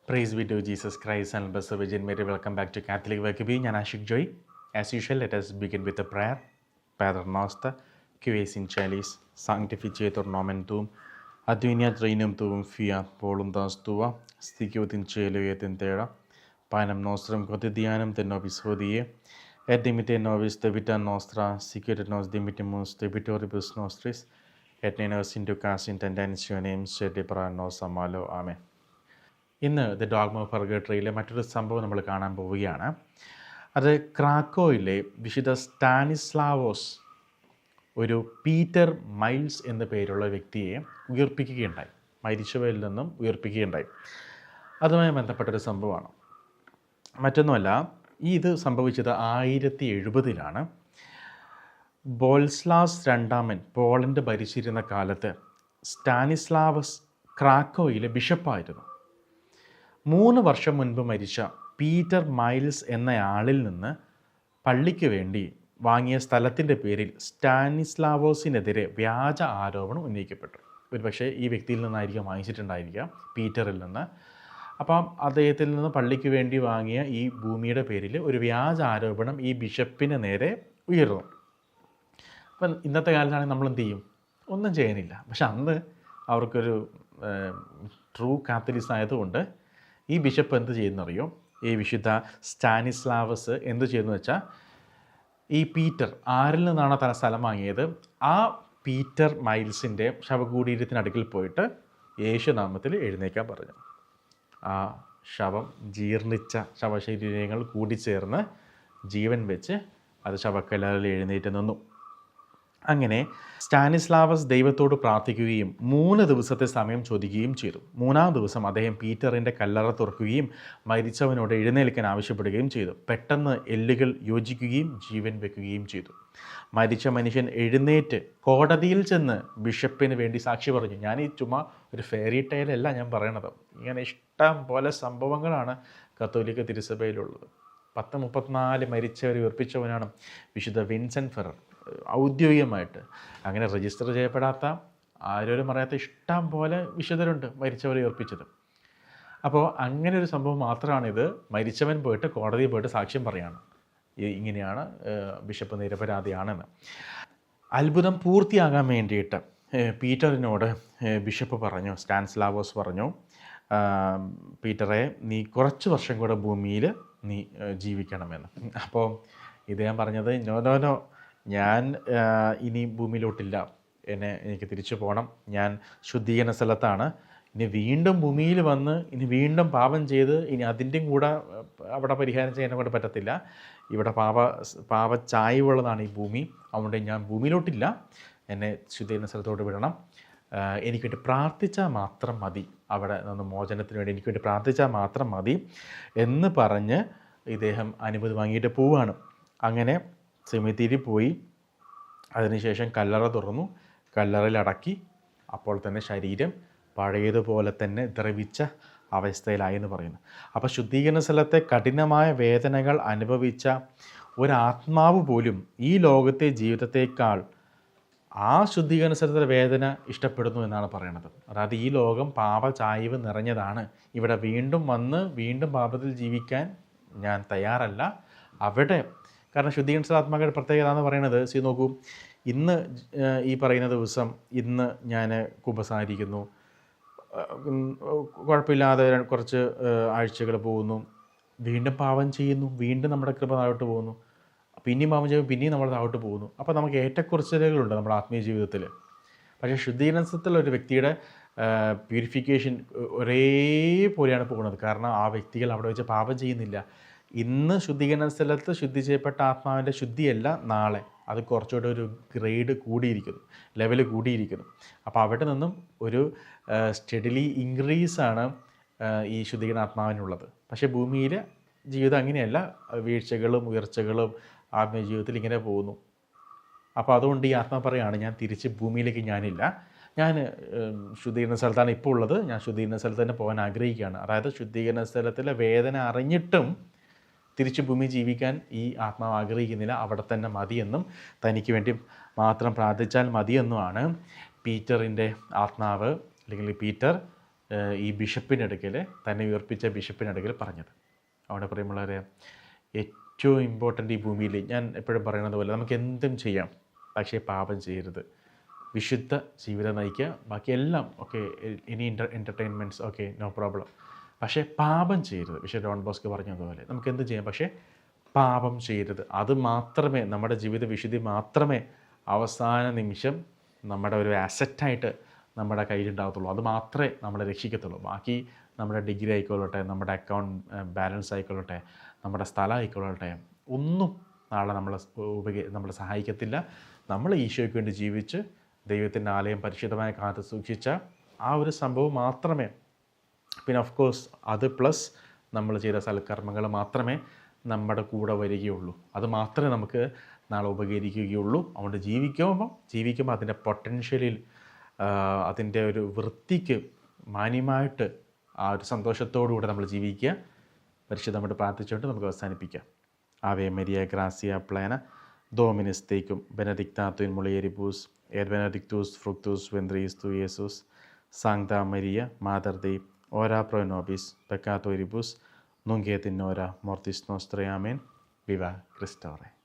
Praise be to Jesus Christ and blessed Virgin Mary. Welcome back to Catholic Workby. ഞാൻ Ashiq Joy. As usual, let us begin with a prayer. Padre nostro, qui es in celis, sanctificetur nomen tuum, adveniat regnum tuum, fiat voluntas tua, sicut in cielo et in terra. Panem nostrum quotidianum de nobis hodie, et dimitte nobis debita nostra, sicut et nos dimittimus debitoribus nostris, et ne nos inducas in tentationem, sed libera nos a malo. Amen. ഇന്ന് the dogma of പർഗട്ടറിയിലെ മറ്റൊരു സംഭവം നമ്മൾ കാണാൻ പോവുകയാണ്. അത് ക്രാക്കോയിലെ വിശുദ്ധ Stanislaus ഒരു Peter miles എന്ന പേരുള്ള വ്യക്തിയെ ഉയർപ്പിക്കുകയുണ്ടായി, മരിച്ചവരിൽ നിന്നും ഉയർപ്പിക്കുകയുണ്ടായി. അതുമായി ബന്ധപ്പെട്ടൊരു സംഭവമാണ്. മറ്റൊന്നുമല്ല, ഇത് സംഭവിച്ചത് 1070-ലാണ്. ബോൾസ്ലാസ് രണ്ടാമൻ പോളണ്ട് ഭരിച്ചിരുന്ന കാലത്ത് സ്റ്റാനിസ്ലാവസ് ക്രാക്കോയിലെ ബിഷപ്പായിരുന്നു. 3 വർഷം മുൻപ് മരിച്ച പീറ്റർ മൈൽസ് എന്നയാളിൽ നിന്ന് പള്ളിക്ക് വേണ്ടി വാങ്ങിയ സ്ഥലത്തിൻ്റെ പേരിൽ സ്റ്റാനിസ്ലാവോസിനെതിരെ വ്യാജ ആരോപണം ഉന്നയിക്കപ്പെട്ടു. ഒരുപക്ഷെ ഈ വ്യക്തിയിൽ നിന്നായിരിക്കും വാങ്ങിച്ചിട്ടുണ്ടായിരിക്കുക, പീറ്ററിൽ നിന്ന്. അപ്പം അദ്ദേഹത്തിൽ നിന്ന് പള്ളിക്ക് വേണ്ടി വാങ്ങിയ ഈ ഭൂമിയുടെ പേരിൽ ഒരു വ്യാജ ആരോപണം ഈ ബിഷപ്പിന് നേരെ ഉയർന്നു. അപ്പം ഇന്നത്തെ കാലത്താണെങ്കിൽ നമ്മൾ എന്ത് ചെയ്യും? ഒന്നും ചെയ്യാനില്ല. പക്ഷെ അന്ന് അവർക്കൊരു ട്രൂ കാത്തലിക്സ് ആയതുകൊണ്ട് ഈ ബിഷപ്പ് എന്ത് ചെയ്യുന്നറിയോ? ഈ വിശുദ്ധ സ്റ്റാനിസ്ലാവസ് എന്ത് ചെയ്യുന്നു വെച്ചാൽ, ഈ പീറ്റർ ആരിൽ നിന്നാണോ തല സ്ഥലം വാങ്ങിയത്, ആ പീറ്റർ മൈൽസിൻ്റെ ശവകുടീരത്തിനടുക്കിൽ പോയിട്ട് യേശുനാമത്തിൽ എഴുന്നേക്കാൻ പറഞ്ഞു. ആ ശവം ജീർണിച്ച ശവശരീരങ്ങൾ കൂടിച്ചേർന്ന് ജീവൻ വെച്ച് അത് ശവക്കല്ലറിൽ എഴുന്നേറ്റ് നിന്നു. അങ്ങനെ സ്റ്റാനിസ്ലാവസ് ദൈവത്തോട് പ്രാർത്ഥിക്കുകയും 3 ദിവസത്തെ സമയം ചോദിക്കുകയും ചെയ്തു. 3-ാം ദിവസം അദ്ദേഹം പീറ്ററിൻ്റെ കല്ലറ തുറക്കുകയും മരിച്ചവനോട് എഴുന്നേൽക്കാൻ ആവശ്യപ്പെടുകയും ചെയ്തു. പെട്ടെന്ന് എല്ലുകൾ യോജിക്കുകയും ജീവൻ വെക്കുകയും ചെയ്തു. മരിച്ച മനുഷ്യൻ എഴുന്നേറ്റ് കോടതിയിൽ ചെന്ന് ബിഷപ്പിന് വേണ്ടി സാക്ഷി പറഞ്ഞു. ഞാൻ ഈ ചുമ്മാ ഒരു ഫെയറി ടൈലല്ല ഞാൻ പറയണത്. ഇങ്ങനെ ഇഷ്ടം പോലെ സംഭവങ്ങളാണ് കത്തോലിക്ക തിരുസഭയിലുള്ളത്. 1034 മരിച്ചവരെ ഉയർപ്പിച്ചവനാണ് വിശുദ്ധ വിൻസെൻ്റ് ഫെറർ. ഔദ്യോഗികമായിട്ട് അങ്ങനെ രജിസ്റ്റർ ചെയ്യപ്പെടാത്ത, ആരോരും അറിയാത്ത ഇഷ്ടം പോലെ വിശുദ്ധരുണ്ട് മരിച്ചവരെ ഉയർപ്പിച്ചത്. അപ്പോൾ അങ്ങനെ ഒരു സംഭവം മാത്രമാണിത്. മരിച്ചവൻ പോയിട്ട് കോടതിയിൽ പോയിട്ട് സാക്ഷ്യം പറയാണ്, ഇങ്ങനെയാണ് ബിഷപ്പ് നിരപരാധിയാണെന്ന്. അത്ഭുതം പൂർത്തിയാകാൻ വേണ്ടിയിട്ട് പീറ്ററിനോട് ബിഷപ്പ് പറഞ്ഞു, സ്റ്റാനിസ്ലാവോസ് പറഞ്ഞു, പീറ്ററെ, നീ കുറച്ച് വർഷം കൂടെ ഭൂമിയിൽ നീ ജീവിക്കണമെന്ന്. അപ്പോൾ ഇദ്ദേഹം പറഞ്ഞത്, നോ, ഞാൻ ഇനി ഭൂമിയിലോട്ടില്ല, എനിക്ക് തിരിച്ചു പോകണം, ഞാൻ ശുദ്ധീകരണ സ്ഥലത്താണ്, ഇനി വീണ്ടും ഭൂമിയിൽ വന്ന് ഇനി വീണ്ടും പാപം ചെയ്ത് ഇനി അതിൻ്റെയും കൂടെ അവിടെ പരിഹാരം ചെയ്യാനെ കൊണ്ട് പറ്റത്തില്ല. ഇവിടെ പാപച്ചായ്വുള്ളതാണ് ഈ ഭൂമി, അതുകൊണ്ട് ഞാൻ ഭൂമിയിലോട്ടില്ല, എന്നെ ശുദ്ധീകരണ സ്ഥലത്തോട്ട് വിടണം, എനിക്ക് വേണ്ടി പ്രാർത്ഥിച്ചാൽ മാത്രം മതി, അവിടെ നിന്ന് മോചനത്തിന് വേണ്ടി എനിക്ക് വേണ്ടി പ്രാർത്ഥിച്ചാൽ മാത്രം മതി എന്ന് പറഞ്ഞ് ഇദ്ദേഹം അനുമതി വാങ്ങിയിട്ട് പോവുകയാണ്. അങ്ങനെ സെമിത്തേരിയിൽ പോയി, അതിനുശേഷം കല്ലറ തുറന്നു, കല്ലറയിൽ അടക്കി. അപ്പോൾ തന്നെ ശരീരം പഴയതുപോലെ തന്നെ ദ്രവിച്ച അവസ്ഥയിലായി എന്ന് പറയുന്നു. അപ്പോൾ ശുദ്ധീകരണ സ്ഥലത്തെ കഠിനമായ വേദനകൾ അനുഭവിച്ച ഒരാത്മാവ് പോലും ഈ ലോകത്തെ ജീവിതത്തേക്കാൾ ആ ശുദ്ധീകരണ സ്ഥലത്തെ വേദന ഇഷ്ടപ്പെടുന്നു എന്നാണ് പറയണത്. അതായത് ഈ ലോകം പാപചായ്വ് നിറഞ്ഞതാണ്, ഇവിടെ വീണ്ടും വന്ന് വീണ്ടും പാപത്തിൽ ജീവിക്കാൻ ഞാൻ തയ്യാറല്ല. അവിടെ കാരണം ശുദ്ധീകരണ ആത്മാക്കളുടെ പ്രത്യേകത എന്ന് പറയുന്നത്, നോക്കൂ, ഇന്ന് ഈ പറയുന്ന ദിവസം ഇന്ന് ഞാൻ കുമ്പസാരിക്കുന്നു, കുഴപ്പമില്ലാതെ കുറച്ച് ആഴ്ചകൾ പോകുന്നു, വീണ്ടും പാപം ചെയ്യുന്നു, വീണ്ടും നമ്മുടെ കൃപ താഴോട്ട് പോകുന്നു, പിന്നെയും പാപം ചെയ്യുമ്പോൾ പിന്നെയും നമ്മൾ താഴോട്ട് പോകുന്നു. അപ്പോൾ നമുക്ക് ഏറ്റക്കുറച്ചിലുകളുണ്ട് നമ്മുടെ ആത്മീയ ജീവിതത്തിൽ. പക്ഷേ ശുദ്ധീകരണത്തിൽ ഒരു വ്യക്തിയുടെ പ്യൂരിഫിക്കേഷൻ ഒരേപോലെയാണ് പോകുന്നത്. കാരണം ആ വ്യക്തികൾ അവിടെ വെച്ച് പാപം ചെയ്യുന്നില്ല. ഇന്ന് ശുദ്ധീകരണ സ്ഥലത്ത് ശുദ്ധി ചെയ്യപ്പെട്ട ആത്മാവിൻ്റെ ശുദ്ധിയല്ല നാളെ, അത് കുറച്ചുകൂടെ ഒരു ഗ്രേഡ് കൂടിയിരിക്കുന്നു, ലെവൽ കൂടിയിരിക്കുന്നു. അപ്പോൾ അവിടെ നിന്നും ഒരു സ്റ്റഡിലി ഇൻക്രീസാണ് ഈ ശുദ്ധീകരണ ആത്മാവിനുള്ളത്. പക്ഷേ ഭൂമിയിൽ ജീവിതം അങ്ങനെയല്ല, വീഴ്ചകളും ഉയർച്ചകളും ആത്മീയ ജീവിതത്തിൽ ഇങ്ങനെ പോകുന്നു. അപ്പോൾ അതുകൊണ്ട് ഈ ആത്മാ പറയുകയാണ്, ഞാൻ തിരിച്ച് ഭൂമിയിലേക്ക് ഞാനില്ല, ഞാൻ ശുദ്ധീകരണ സ്ഥലത്താണ് ഇപ്പോൾ ഉള്ളത്, ഞാൻ ശുദ്ധീകരണ സ്ഥലത്ത് തന്നെ പോകാൻ ആഗ്രഹിക്കുകയാണ്. അതായത് ശുദ്ധീകരണ സ്ഥലത്തിലെ വേദന അറിഞ്ഞിട്ടും തിരിച്ച് ഭൂമി ജീവിക്കാൻ ഈ ആത്മാവ് ആഗ്രഹിക്കുന്നില്ല, അവിടെ തന്നെ മതിയെന്നും തനിക്ക് വേണ്ടി മാത്രം പ്രാർത്ഥിച്ചാൽ മതിയെന്നുമാണ് പീറ്ററിൻ്റെ ആത്മാവ് അല്ലെങ്കിൽ പീറ്റർ ഈ ബിഷപ്പിനടുക്കൽ, തന്നെ ഉയർപ്പിച്ച ബിഷപ്പിനടുക്കൽ പറഞ്ഞത്. അവിടെ പറയുമ്പോഴേ ഏറ്റവും ഇമ്പോർട്ടൻ്റ് ഈ ഭൂമിയിൽ ഞാൻ എപ്പോഴും പറയുന്നത് പോലെ നമുക്ക് എന്തും ചെയ്യാം, പക്ഷേ പാപം ചെയ്യരുത്. വിശുദ്ധ ജീവിതം നയിക്കുക, ബാക്കിയെല്ലാം ഓക്കെ, ഇനി എൻ്റർടൈൻമെൻറ്റ്സ് ഓക്കെ, നോ പ്രോബ്ലം, പക്ഷേ പാപം ചെയ്യരുത്. വിശുദ്ധ ഡോൺ ബോസ്കോ പറഞ്ഞതുപോലെ നമുക്ക് എന്ത് ചെയ്യാം, പക്ഷേ പാപം ചെയ്യരുത്. അത് മാത്രമേ നമ്മുടെ ജീവിത വിശുദ്ധി മാത്രമേ അവസാന നിമിഷം നമ്മുടെ ഒരു അസറ്റായിട്ട് നമ്മുടെ കയ്യിലുണ്ടാകത്തുള്ളൂ. അത് മാത്രമേ നമ്മളെ രക്ഷിക്കത്തുള്ളൂ. ബാക്കി നമ്മുടെ ഡിഗ്രി ആയിക്കൊള്ളട്ടെ, നമ്മുടെ അക്കൗണ്ട് ബാലൻസ് ആയിക്കൊള്ളട്ടെ, നമ്മുടെ സ്ഥലം ആയിക്കൊള്ളട്ടെ, ഒന്നും നാളെ നമ്മളെ സഹായിക്കത്തില്ല. നമ്മൾ ഈശോയ്ക്ക് വേണ്ടി ജീവിച്ച് ദൈവത്തിൻ്റെ ആലയം പരിശുദ്ധമായി കാത്തു സൂക്ഷിച്ച ആ ഒരു സംഭവം മാത്രമേ, പിന്നെ ഓഫ് കോഴ്സ് അത് പ്ലസ് നമ്മൾ ചെയ്ത സൽക്കർമ്മങ്ങൾ മാത്രമേ നമ്മുടെ കൂടെ വരികയുള്ളൂ. അത് മാത്രമേ നമുക്ക് നാളെ ഉപകരിക്കുകയുള്ളൂ. അതുകൊണ്ട് ജീവിക്കുമ്പോൾ അതിൻ്റെ പൊട്ടൻഷ്യലിൽ, അതിൻ്റെ ഒരു വൃത്തിക്ക് മാന്യമായിട്ട് ആ ഒരു സന്തോഷത്തോടുകൂടെ നമ്മൾ ജീവിക്കുക. പരിശുദ്ധമായിട്ട് പ്രാർത്ഥിച്ചുകൊണ്ട് നമുക്ക് അവസാനിപ്പിക്കാം. ആവേ മരിയ ഗ്രാസിയ പ്ലേന Dominus tecum, benedictato in mulieribus, et benedictus fructus ventris tui, Iesus. Sancta Maria, Mater Dei, ora pro nobis peccatoribus, nunc et in hora mortis nostrae. Amen. Viva Christore.